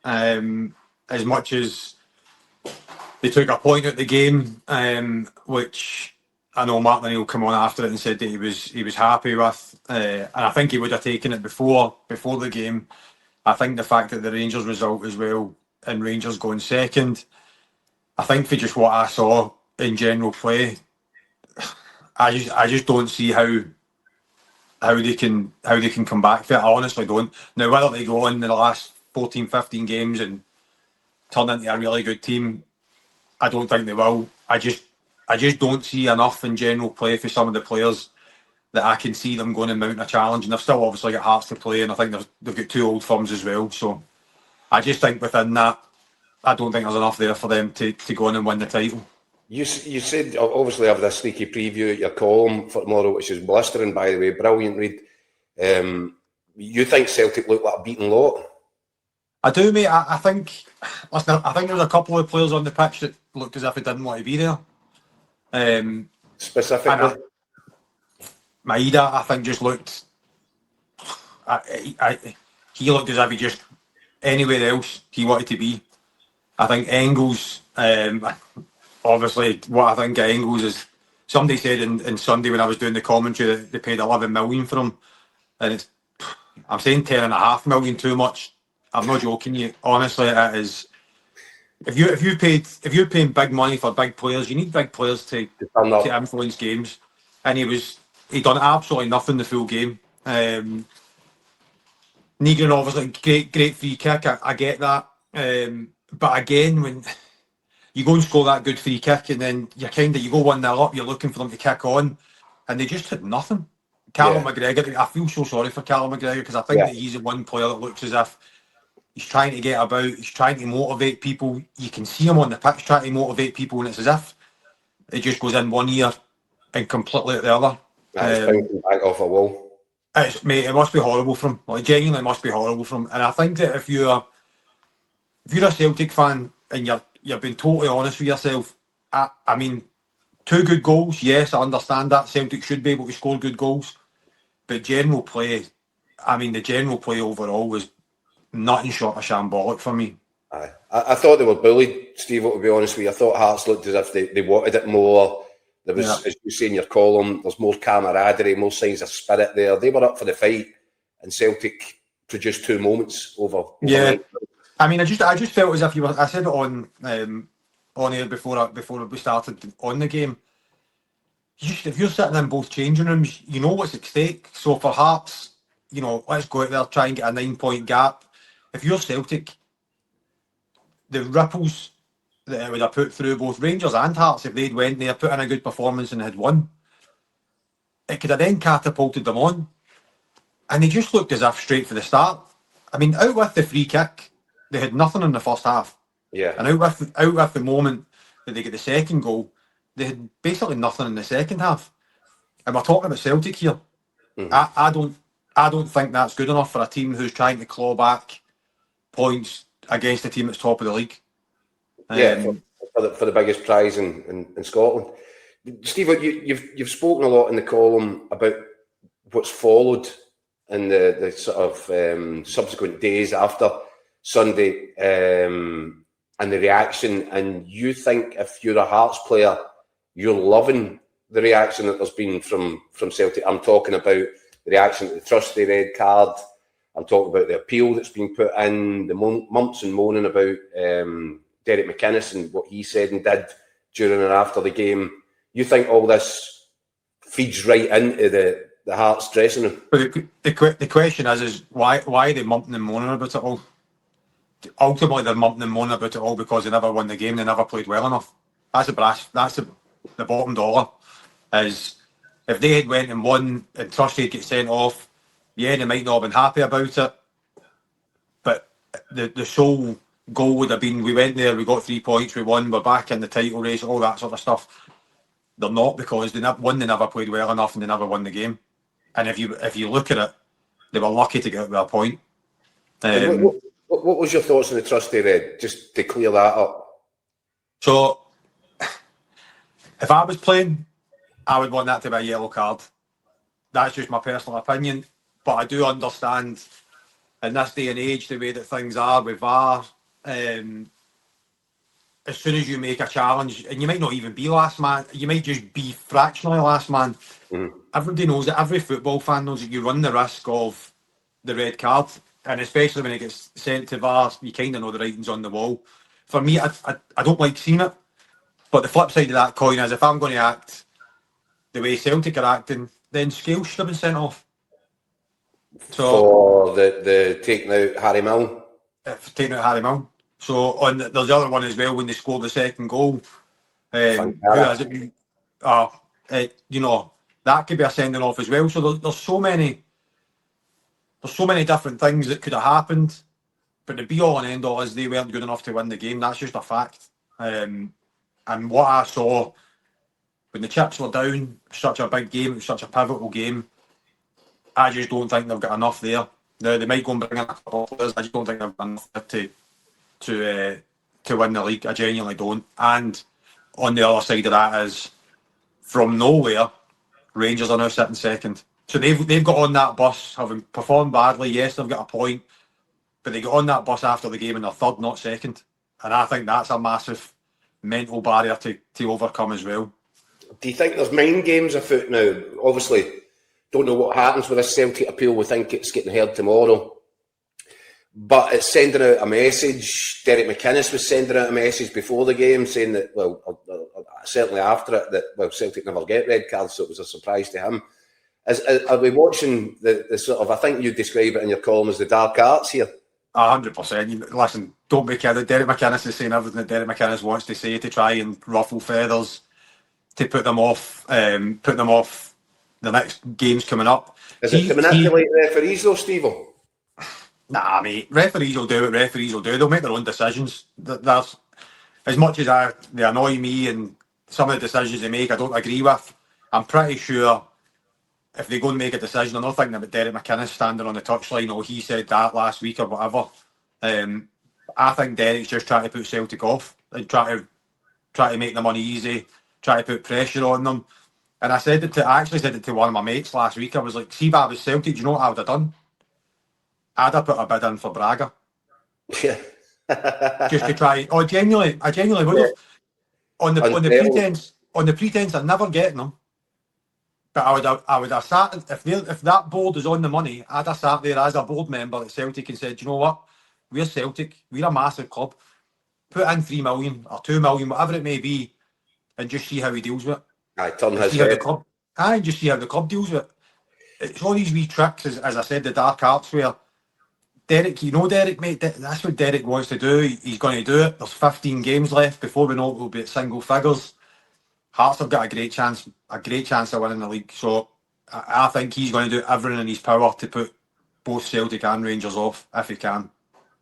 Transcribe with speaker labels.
Speaker 1: As much as they took a point at the game, which I know Martin O'Neill come on after it and said that he was happy with, and I think he would have taken it before the game. I think the fact that the Rangers result as well and Rangers going second, I think for just what I saw in general play, I just don't see how they can come back for it. I honestly don't. Now whether they go on in the last 14, 15 games and turn into a really good team, I don't think they will. I just don't see enough in general play for some of the players that I can see them going and mounting a challenge. And they've still obviously got Hearts to play, and I think they've got two old firms as well. So I just think within that, I don't think there's enough there for them to go on and win the title.
Speaker 2: You said obviously have this sneaky preview at your column for tomorrow, which is blistering, by the way, brilliant read. You think Celtic look like a beaten lot?
Speaker 1: I do, mate. I think there was a couple of players on the pitch that looked as if they didn't want to be there.
Speaker 2: Specifically,
Speaker 1: Maeda, I think, just looked. He looked as if he just anywhere else he wanted to be. I think Engels, obviously, what I think of Engels is somebody said in Sunday when I was doing the commentary that they paid 11 million for him, and I'm saying 10.5 million too much. I'm not joking you. Honestly, it is. If you're paying big money for big players, you need big players to influence games. And he done absolutely nothing the full game. Negron obviously great free kick. I get that. But again, when you go and score that good free kick and then you go 1-0 up, you're looking for them to kick on, and they just had nothing. Callum McGregor, I feel so sorry for Callum McGregor because I think that he's the one player that looks as if he's trying to get about, he's trying to motivate people. You can see him on the pitch trying to motivate people, and it's as if it just goes in one ear and completely out the other.
Speaker 2: Back off a wall.
Speaker 1: Mate, it must be horrible for him. Like, genuinely, it must be horrible for him. And I think that if you're a Celtic fan and you're being totally honest with yourself, I mean, 2 good goals, yes, I understand that. Celtic should be able to score good goals. But general play, I mean, the general play overall was nothing short of shambolic for me.
Speaker 2: I thought they were bullied, Stevo, to be honest with you. I thought Hearts looked as if they wanted it more. There was, as you say in your column, there's more camaraderie, more signs of spirit there. They were up for the fight, and Celtic produced 2 moments over.
Speaker 1: I mean, I just felt as if you were. I said it on air before we started on the game. If you're sitting in both changing rooms, you know what's at stake. So for Hearts, let's go out there, try and get a 9-point gap. If you're Celtic, the ripples that it would have put through both Rangers and Hearts if they'd went there, put in a good performance and had won, it could have then catapulted them on. And they just looked as if straight for the start. I mean, out with the free kick, they had nothing in the first half.
Speaker 2: Yeah.
Speaker 1: And out with the moment that they get the second goal, they had basically nothing in the second half. And we're talking about Celtic here. Mm-hmm. I don't think that's good enough for a team who's trying to claw back points against a team that's top of the league.
Speaker 2: For the biggest prize in Scotland. Steve, you've spoken a lot in the column about what's followed in the sort of subsequent days after Sunday and the reaction. And you think if you're a Hearts player, you're loving the reaction that there's been from Celtic. I'm talking about the reaction to the Trusty red card. I'm talking about the appeal that's been put in, the mumps and moaning about Derek McInnes and what he said and did during and after the game. You think all this feeds right into the Hearts dressing room?
Speaker 1: But the question is why are they mumping and moaning about it all? Ultimately, they're mumping and moaning about it all because they never won the game. They never played well enough. That's the bottom dollar. Is if they had went and won and Trusty had get sent off, they might not have been happy about it. But the sole goal would have been we went there, we got 3 points, we won, we're back in the title race, all that sort of stuff. They're not, because they never played well enough and they never won the game. And if you look at it, they were lucky to get to a point.
Speaker 2: What was your thoughts on the Trusty red, just to clear that up?
Speaker 1: So, if I was playing, I would want that to be a yellow card. That's just my personal opinion. But I do understand in this day and age, the way that things are with VAR, as soon as you make a challenge, and you might not even be last man, you might just be fractionally last man. Everybody knows it. Every football fan knows that you run the risk of the red card, and especially when it gets sent to VAR, you kind of know the writing's on the wall. For me, I don't like seeing it, but the flip side of that coin is if I'm going to act the way Celtic are acting, then Scales should have been sent off.
Speaker 2: So for the taking out Harry Milne.
Speaker 1: Taking out Harry Milne. So there's the other one as well when they scored the second goal. Who has it? You know, that could be a sending off as well. So there's so many different things that could have happened. But the be all and end all is they weren't good enough to win the game. That's just a fact. And what I saw when the chips were down, such a big game, it was such a pivotal game. I just don't think they've got enough there. They might go and bring in a couple of players. I just don't think they've got enough to win the league. I genuinely don't. And on the other side of that is, from nowhere, Rangers are now sitting second. So they've got on that bus, having performed badly. Yes, they've got a point, but they got on that bus after the game and they're third, not second. And I think that's a massive mental barrier to overcome as well.
Speaker 2: Do you think there's mind games afoot now? Obviously, don't know what happens with this Celtic appeal. We think it's getting heard tomorrow. But it's sending out a message. Derek McInnes was sending out a message before the game saying that, well, certainly after it, that, Celtic never get red cards, so it was a surprise to him. Are we watching the sort of, I think you describe it in your column as the dark arts here?
Speaker 1: 100%. Listen, don't be kidding. Derek McInnes is saying everything that Derek McInnes wants to say to try and ruffle feathers, to put them off the next games coming up.
Speaker 2: Is it to manipulate referees though, Stevo?
Speaker 1: Nah, mate. Referees will do what referees will do. They'll make their own decisions. There's, as much as they annoy me and some of the decisions they make I don't agree with, I'm pretty sure if they go and make a decision, I'm not thinking about Derek McInnes standing on the touchline, oh, he said that last week or whatever. I think Derek's just trying to put Celtic off and try to make them uneasy, try to put pressure on them. And I actually said it to one of my mates last week. I was like, see, if I was Celtic, do you know what I would have done? I'd have put a bid in for Braga.
Speaker 2: Yeah.
Speaker 1: Just to try. Oh, I genuinely would have. On the pretense of never getting them. But I would have sat, if that board is on the money, I'd have sat there as a board member at Celtic and said, you know what? We're Celtic. We're a massive club. Put in 3 million or 2 million, whatever it may be, and just see how he deals with it. Just see how the club deals with it. It's all these wee tricks, as I said, the dark arts where Derek, Derek, mate, that's what Derek wants to do. He's going to do it. There's 15 games left before we know it will be at single figures. Hearts have got a great chance of winning the league. So I think he's going to do everything in his power to put both Celtic and Rangers off if he can.